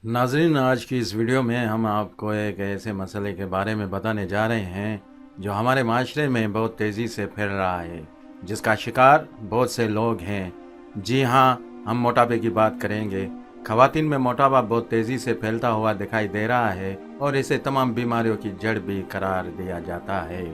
नाज़रीन, आज की इस वीडियो में हम आपको एक ऐसे मसले के बारे में बताने जा रहे हैं जो हमारे माशरे में बहुत तेज़ी से फैल रहा है, जिसका शिकार बहुत से लोग हैं। जी हाँ, हम मोटापे की बात करेंगे। ख़वातीन में मोटापा बहुत तेज़ी से फैलता हुआ दिखाई दे रहा है और इसे तमाम बीमारियों की जड़ भी करार दिया जाता है।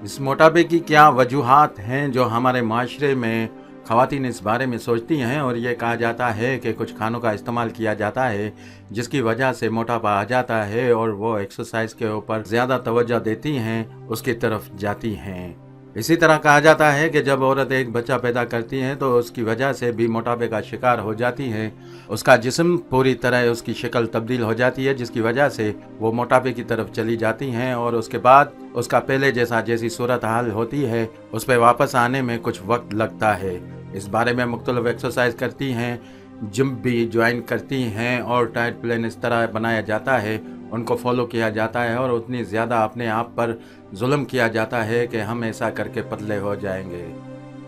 इस मोटापे की क्या वजूहात हैं जो हमारे माशरे में ख़वातीन इस बारे में सोचती हैं, और ये कहा जाता है कि कुछ खानों का इस्तेमाल किया जाता है जिसकी वजह से मोटापा आ जाता है और वो एक्सरसाइज के ऊपर ज़्यादा तवज्जो देती हैं, उसकी तरफ जाती हैं। इसी तरह कहा जाता है कि जब औरत एक बच्चा पैदा करती है तो उसकी वजह से भी मोटापे का शिकार हो जाती है। उसका जिस्म पूरी तरह उसकी शक्ल तब्दील हो जाती है, जिसकी वजह से वो मोटापे की तरफ चली जाती हैं और उसके बाद उसका पहले जैसी सूरत हाल होती है उस पर वापस आने में कुछ वक्त लगता है। इस बारे में मुख्तलिफ एक्सरसाइज करती हैं, जिम भी ज्वाइन करती हैं और डाइट प्लान इस तरह बनाया जाता है, उनको फॉलो किया जाता है और उतनी ज़्यादा अपने आप पर जुल्म किया जाता है कि हम ऐसा करके पतले हो जाएंगे।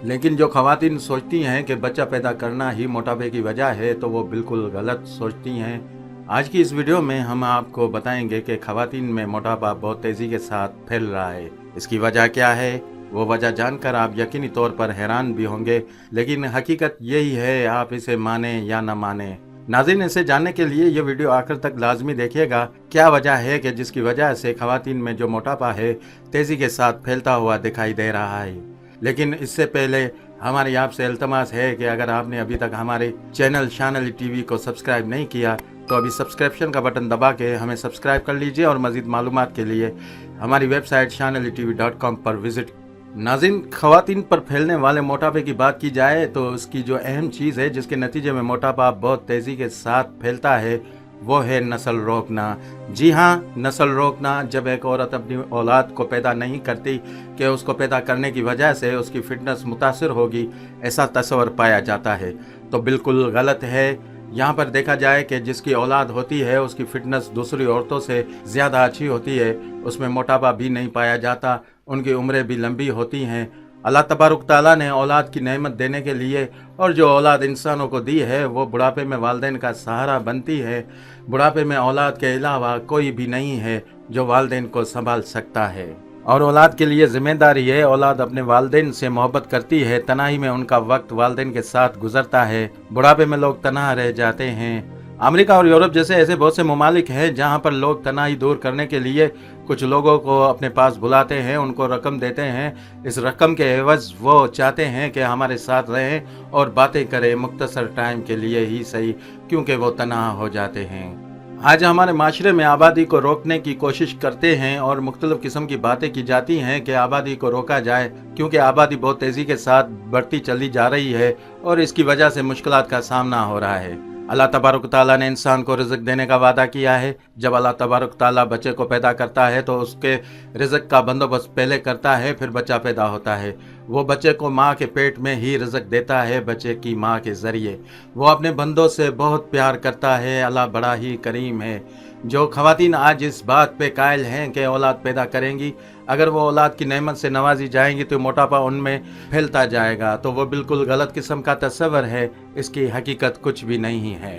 लेकिन जो ख़वातीन सोचती हैं कि बच्चा पैदा करना ही मोटापे की वजह है, तो वो बिल्कुल गलत सोचती हैं। आज की इस वीडियो में हम आपको बताएंगे कि ख़वातीन में मोटापा बहुत तेज़ी के साथ फैल रहा है। इसकी वजह क्या है, वो वजह जानकर आप यकीनी तौर पर हैरान भी होंगे, लेकिन हकीकत यही है, आप इसे माने या न माने। नाज़रीन, इसे जानने के लिए ये वीडियो आखिर तक लाजमी देखिएगा। क्या वजह है कि जिसकी वजह से ख़वातीन में जो मोटापा है तेज़ी के साथ फैलता हुआ दिखाई दे रहा है। लेकिन इससे पहले हमारी आपसे इल्तमास है कि अगर आपने अभी तक हमारे चैनल शान अली टीवी को सब्सक्राइब नहीं किया तो अभी सब्सक्रिप्शन का बटन दबा के हमें सब्सक्राइब कर लीजिए और मज़ीद मालूमात के लिए हमारी वेबसाइट shanalitv.com पर विज़िट। नाज़रीन, ख़वातीन पर फैलने वाले मोटापे की बात की जाए तो उसकी जो अहम चीज़ है जिसके नतीजे में मोटापा बहुत तेज़ी के साथ फैलता है वो है नस्ल रोकना। जी हाँ, नस्ल रोकना। जब एक औरत अपनी औलाद को पैदा नहीं करती कि उसको पैदा करने की वजह से उसकी फ़िटनेस मुतासिर होगी, ऐसा तस्वर पाया जाता है, तो बिल्कुल गलत है। यहाँ पर देखा जाए कि जिसकी औलाद होती है उसकी फ़िटनेस दूसरी औरतों से ज़्यादा अच्छी होती है, उसमें मोटापा भी नहीं पाया जाता, उनकी उम्रें भी लंबी होती हैं। अल्लाह तबारक तआला ने औलाद की नेमत देने के लिए और जो औलाद इंसानों को दी है वो बुढ़ापे में वालिदैन का सहारा बनती है। बुढ़ापे में औलाद के अलावा कोई भी नहीं है जो वालिदैन को संभाल सकता है और औलाद के लिए ज़िम्मेदारी है। औलाद अपने वालिदैन से मोहब्बत करती है, तन्हाई में उनका वक्त वालिदैन के साथ गुजरता है। बुढ़ापे में लोग तन्हा रह जाते हैं। अमेरिका और यूरोप जैसे ऐसे बहुत से ममालिक हैं जहां पर लोग तन्हाई दूर करने के लिए कुछ लोगों को अपने पास बुलाते हैं, उनको रकम देते हैं। इस रकम के एवज वो चाहते हैं कि हमारे साथ रहें और बातें करें, मुख्तसर टाइम के लिए ही सही, क्योंकि वो तन्हा हो जाते हैं। आज हमारे माशरे में आबादी को रोकने की कोशिश करते हैं और मुख्तलिफ किस्म की बातें की जाती हैं कि आबादी को रोका जाए, क्योंकि आबादी बहुत तेज़ी के साथ बढ़ती चली जा रही है और इसकी वजह से मुश्किलात का सामना हो रहा है। अल्लाह तबारक ताला ने इंसान को रिज़्क़ देने का वादा किया है। जब अल्लाह तबारक ताला बच्चे को पैदा करता है तो उसके रिज़्क़ का बंदोबस्त पहले करता है, फिर बच्चा पैदा होता है। वो बच्चे को माँ के पेट में ही रिज़्क़ देता है, बच्चे की माँ के ज़रिए। वो अपने बंदों से बहुत प्यार करता है। अल्लाह बड़ा ही करीम है। जो ख़वातीन आज इस बात पे कायल हैं कि औलाद पैदा करेंगी, अगर वो औलाद की नेमत से नवाजी जाएंगी तो मोटापा उनमें फैलता जाएगा, तो वो बिल्कुल गलत किस्म का तस्वर है। इसकी हकीकत कुछ भी नहीं है।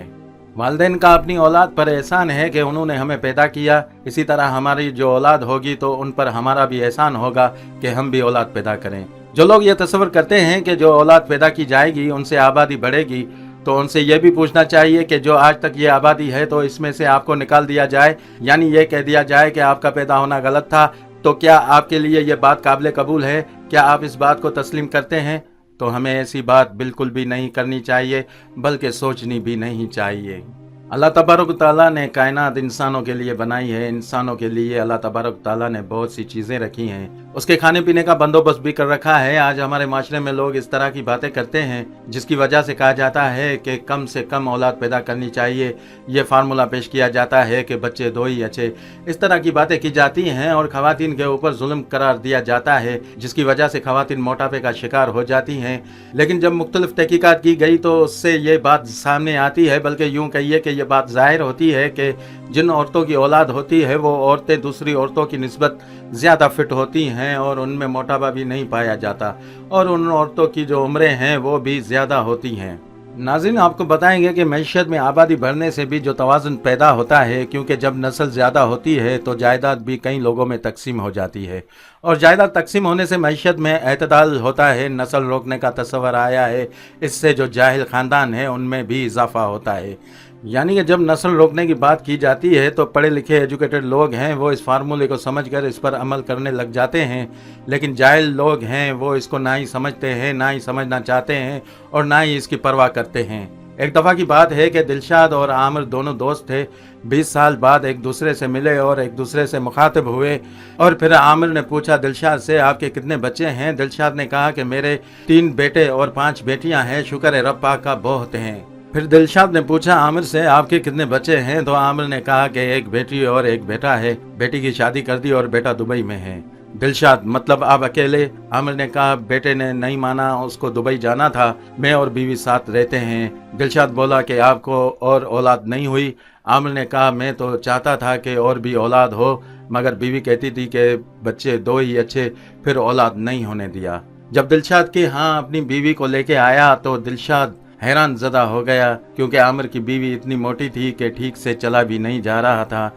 वालिदैन का अपनी औलाद पर एहसान है कि उन्होंने हमें पैदा किया। इसी तरह हमारी जो औलाद होगी तो उन पर हमारा भी एहसान होगा कि हम भी औलाद पैदा करें। जो लोग ये तस्वर करते हैं कि जो औलाद पैदा की जाएगी उनसे आबादी बढ़ेगी, तो उनसे यह भी पूछना चाहिए कि जो आज तक ये आबादी है तो इसमें से आपको निकाल दिया जाए, यानी ये कह दिया जाए कि आपका पैदा होना गलत था, तो क्या आपके लिए ये बात काबिल कबूल है? क्या आप इस बात को तस्लीम करते हैं? तो हमें ऐसी बात बिल्कुल भी नहीं करनी चाहिए, बल्कि सोचनी भी नहीं चाहिए। अल्लाह तबारक ताला ने कायनात इंसानों के लिए बनाई है। इंसानों के लिए अल्लाह तबारक ताला ने बहुत सी चीज़ें रखी हैं, उसके खाने पीने का बंदोबस्त भी कर रखा है। आज हमारे माशरे में लोग इस तरह की बातें करते हैं जिसकी वजह से कहा जाता है कि कम से कम औलाद पैदा करनी चाहिए। ये फार्मूला पेश किया जाता है कि बच्चे दो ही अच्छे। इस तरह की बातें की जाती हैं और ख़वातीन के ऊपर जुल्म करार दिया जाता है, जिसकी वजह से ख़वातीन मोटापे का शिकार हो जाती हैं। लेकिन जब मुख्तलिफ तहकीकात की गई तो उससे ये बात सामने आती है, बल्कि यूँ कहिए कि ये बात ज़ाहिर होती है कि जिन औरतों की औलाद होती है वो औरतें दूसरी औरतों की निस्बत ज़्यादा फिट होती हैं और उनमें मोटापा भी नहीं पाया जाता, और उन औरतों की जो उम्रें हैं वो भी ज़्यादा होती हैं। नाज़रीन, आपको बताएंगे कि मईशत में आबादी बढ़ने से भी जो तवाज़ुन पैदा होता है, क्योंकि जब नस्ल ज़्यादा होती है तो जायदाद भी कई लोगों में तकसीम हो जाती है, और जायदाद तकसीम होने से मईशत में एतदाल होता है, नस्ल रोकने का तस्वर आया है, इससे जो जाहिल ख़ानदान है उनमें भी इजाफा होता है। यानी कि जब नस्ल रोकने की बात की जाती है तो पढ़े लिखे एजुकेटेड लोग हैं वो इस फार्मूले को समझकर इस पर अमल करने लग जाते हैं, लेकिन जाहिल लोग हैं वो इसको ना ही समझते हैं, ना ही समझना चाहते हैं और ना ही इसकी परवाह करते हैं। एक दफ़ा की बात है कि दिलशाद और आमिर दोनों दोस्त थे। 20 साल बाद एक दूसरे से मिले और एक दूसरे से मुखातिब हुए, और फिर आमिर ने पूछा दिलशाद से, आपके कितने बच्चे हैं? दिलशाद ने कहा कि मेरे 3 बेटे और 5 बेटियां हैं, शुक्र है रब पाक का बहुत हैं। फिर दिलशाद ने पूछा आमिर से, आपके कितने बच्चे हैं? तो आमिर ने कहा कि एक बेटी और एक बेटा है, बेटी की शादी कर दी और बेटा दुबई में है। दिलशाद, मतलब आप अकेले? आमिर ने कहा, बेटे ने नहीं माना, उसको दुबई जाना था, मैं और बीवी साथ रहते हैं। दिलशाद बोला कि आपको और औलाद नहीं हुई? आमिर ने कहा, मैं तो चाहता था कि और भी औलाद हो, मगर बीवी कहती थी कि बच्चे 2 ही अच्छे, फिर औलाद नहीं होने दिया। जब दिलशाद के हाँ अपनी बीवी को लेके आया तो दिलशाद हैरान ज़दा हो गया, क्योंकि आमिर की बीवी इतनी मोटी थी कि ठीक से चला भी नहीं जा रहा था।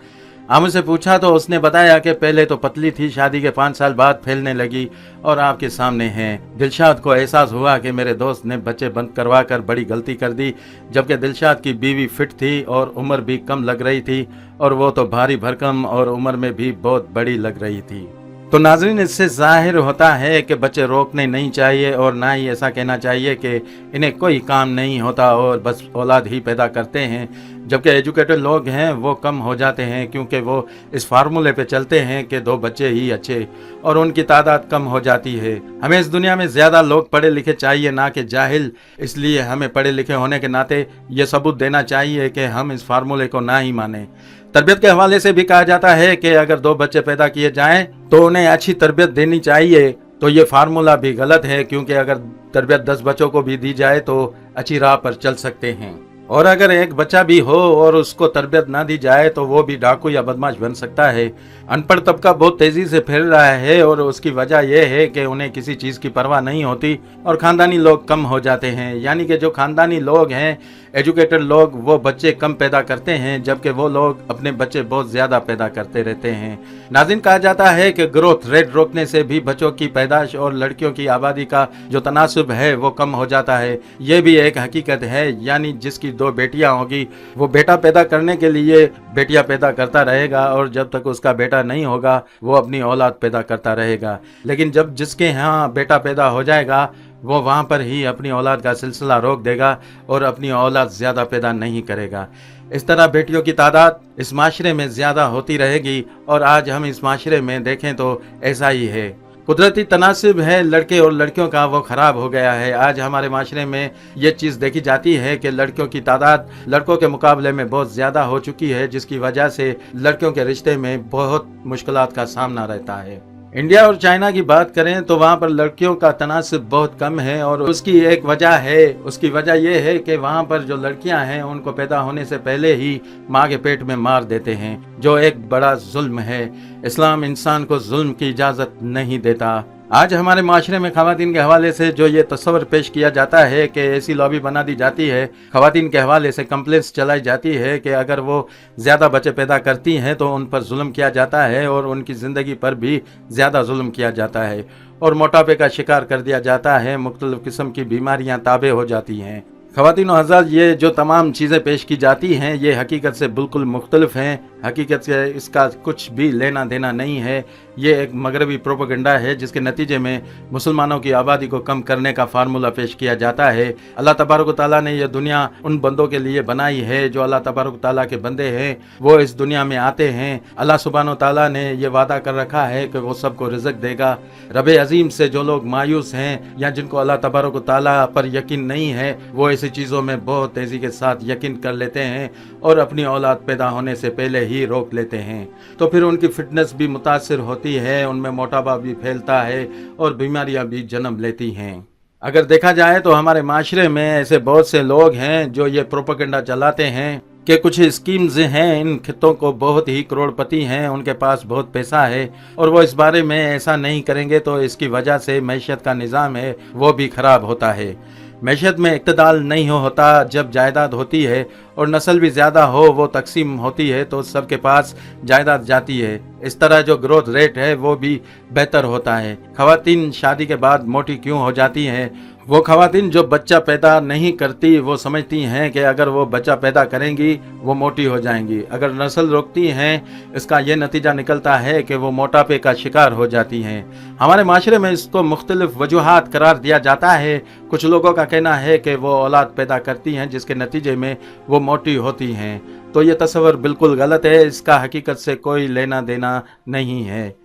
आमिर से पूछा तो उसने बताया कि पहले तो पतली थी, शादी के 5 साल बाद फैलने लगी और आपके सामने हैं। दिलशाद को एहसास हुआ कि मेरे दोस्त ने बच्चे बंद करवा कर बड़ी गलती कर दी, जबकि दिलशाद की बीवी फिट थी और उम्र भी कम लग रही थी, और वो तो भारी भरकम और उम्र में भी बहुत बड़ी लग रही थी। तो नाज़रीन, इससे ज़ाहिर होता है कि बच्चे रोकने नहीं चाहिए और ना ही ऐसा कहना चाहिए कि इन्हें कोई काम नहीं होता और बस औलाद ही पैदा करते हैं, जबकि एजुकेटेड लोग हैं वो कम हो जाते हैं, क्योंकि वो इस फार्मूले पे चलते हैं कि 2 बच्चे ही अच्छे, और उनकी तादाद कम हो जाती है। हमें इस दुनिया में ज़्यादा लोग पढ़े लिखे चाहिए, ना कि जाहिल, इसलिए हमें पढ़े लिखे होने के नाते ये सबूत देना चाहिए कि हम इस फार्मूले को ना ही माने। तरबियत के हवाले से भी कहा जाता है कि अगर 2 बच्चे पैदा किए जाएं तो उन्हें अच्छी तरबियत देनी चाहिए, तो ये फार्मूला भी गलत है, क्योंकि अगर तरबियत 10 बच्चों को भी दी जाए तो अच्छी राह पर चल सकते हैं, और अगर एक बच्चा भी हो और उसको तरबियत ना दी जाए तो वो भी डाकू या बदमाश बन सकता है। अनपढ़ तबका बहुत तेजी से फैल रहा है और उसकी वजह यह है कि उन्हें किसी चीज़ की परवाह नहीं होती और ख़ानदानी लोग कम हो जाते हैं। यानी कि जो ख़ानदानी लोग हैं, एजुकेटेड लोग, वो बच्चे कम पैदा करते हैं, जबकि वो लोग अपने बच्चे बहुत ज़्यादा पैदा करते रहते हैं। नाज़रीन, कहा जाता है कि ग्रोथ रेट रोकने से भी बच्चों की पैदाश और लड़कियों की आबादी का जो तनासुब है वो कम हो जाता है। ये भी एक हकीकत है, यानी जिसकी 2 बेटियां होगी वो बेटा पैदा करने के लिए बेटियां पैदा करता रहेगा, और जब तक उसका बेटा नहीं होगा वो अपनी औलाद पैदा करता रहेगा। लेकिन जब जिसके यहाँ बेटा पैदा हो जाएगा वो वहाँ पर ही अपनी औलाद का सिलसिला रोक देगा और अपनी औलाद ज़्यादा पैदा नहीं करेगा। इस तरह बेटियों की तादाद इस माशरे में ज़्यादा होती रहेगी, और आज हम इस माशरे में देखें तो ऐसा ही है। कुदरती तनासिब है लड़के और लड़कियों का, वो ख़राब हो गया है। आज हमारे माशरे में ये चीज़ देखी जाती है कि लड़कियों की तादाद लड़कों के मुकाबले में बहुत ज़्यादा हो चुकी है, जिसकी वजह से लड़कियों के रिश्ते में बहुत मुश्किलात का सामना रहता है। इंडिया और चाइना की बात करें तो वहाँ पर लड़कियों का तनासब बहुत कम है, और उसकी एक वजह है, उसकी वजह यह है कि वहाँ पर जो लड़कियाँ हैं उनको पैदा होने से पहले ही माँ के पेट में मार देते हैं, जो एक बड़ा जुल्म है। इस्लाम इंसान को जुल्म की इजाज़त नहीं देता। आज हमारे माशरे में ख़वातीन के हवाले से जो ये तस्वर पेश किया जाता है कि ऐसी लॉबी बना दी जाती है, ख़वातीन के हवाले से कंप्लेंट्स चलाई जाती है कि अगर वो ज़्यादा बच्चे पैदा करती हैं तो उन पर जुल्म किया जाता है और उनकी ज़िंदगी पर भी ज़्यादा जुल्म किया जाता है और मोटापे का शिकार कर दिया जाता है, मुख्तलिफ़ किस्म की बीमारियाँ ताबे हो जाती हैं। ख़वातीन और हज़रात, ये जो तमाम चीज़ें पेश की जाती हैं ये हकीकत से बिल्कुल मुख्तलिफ हैं, हकीकत से इसका कुछ भी लेना देना नहीं है। ये एक मगरबी प्रोपेगेंडा है जिसके नतीजे में मुसलमानों की आबादी को कम करने का फार्मूला पेश किया जाता है। अल्लाह तबारक व तआला ने यह दुनिया उन बंदों के लिए बनाई है जो अल्लाह तबारक व तआला के बंदे हैं, वो इस दुनिया में आते हैं। अल्लाह सुब्हान व तआला ने यह वादा कर रखा है कि वो सबको रिज़्क़ देगा। रब अज़ीम से जो लोग मायूस हैं या जिनको अल्लाह तबारक व तआला पर यकीन नहीं है, वो ऐसी चीज़ों में बहुत तेज़ी के साथ यकीन कर लेते हैं और अपनी औलाद पैदा होने से पहले ही रोक लेते हैं। तो फिर उनकी फिटनेस भी मुतासिर होती है, उनमें मोटापा भी फैलता है और बीमारियां भी जन्म लेती हैं। अगर देखा जाए तो हमारे माशरे में ऐसे बहुत से लोग हैं जो ये प्रोपेगेंडा चलाते हैं कि कुछ स्कीम्स हैं, इन खित्तों को बहुत ही करोड़पति हैं, उनके पास बहुत पैसा है और वो इस बारे में ऐसा नहीं करेंगे तो इसकी वजह से मैशत का निज़ाम है वो भी ख़राब होता है। मैशत में इक्तदाल नहीं होता। जब जायदाद होती है और नस्ल भी ज़्यादा हो, वो तकसीम होती है तो सबके पास जायदाद जाती है। इस तरह जो ग्रोथ रेट है वो भी बेहतर होता है। ख़वातीन शादी के बाद मोटी क्यों हो जाती हैं? वो ख़वातीन जो बच्चा पैदा नहीं करती वो समझती हैं कि अगर वो बच्चा पैदा करेंगी वो मोटी हो जाएंगी। अगर नस्ल रोकती हैं, इसका ये नतीजा निकलता है कि वो मोटापे का शिकार हो जाती हैं। हमारे माशरे में इसको मुख्तलिफ वजूहात करार दिया जाता है। कुछ लोगों का कहना है कि वो औलाद पैदा करती हैं जिसके नतीजे में वो मोटी होती हैं, तो ये तस्वर बिल्कुल गलत है। इसका हकीकत से कोई लेना देना नहीं है।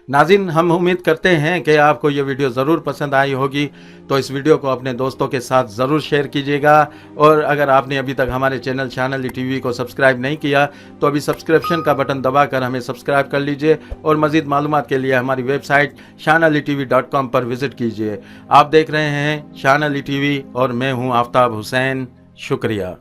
नाज़रीन, हम उम्मीद करते हैं कि आपको ये वीडियो ज़रूर पसंद आई होगी, तो इस वीडियो को अपने दोस्तों के साथ ज़रूर शेयर कीजिएगा। और अगर आपने अभी तक हमारे चैनल शान अली टीवी को सब्सक्राइब नहीं किया तो अभी सब्सक्रिप्शन का बटन दबाकर हमें सब्सक्राइब कर लीजिए और मज़ीद मालूमात के लिए हमारी वेबसाइट shanalitv.com पर विज़िट कीजिए। आप देख रहे हैं शान अली टीवी और मैं हूँ आफ्ताब हुसैन। शुक्रिया।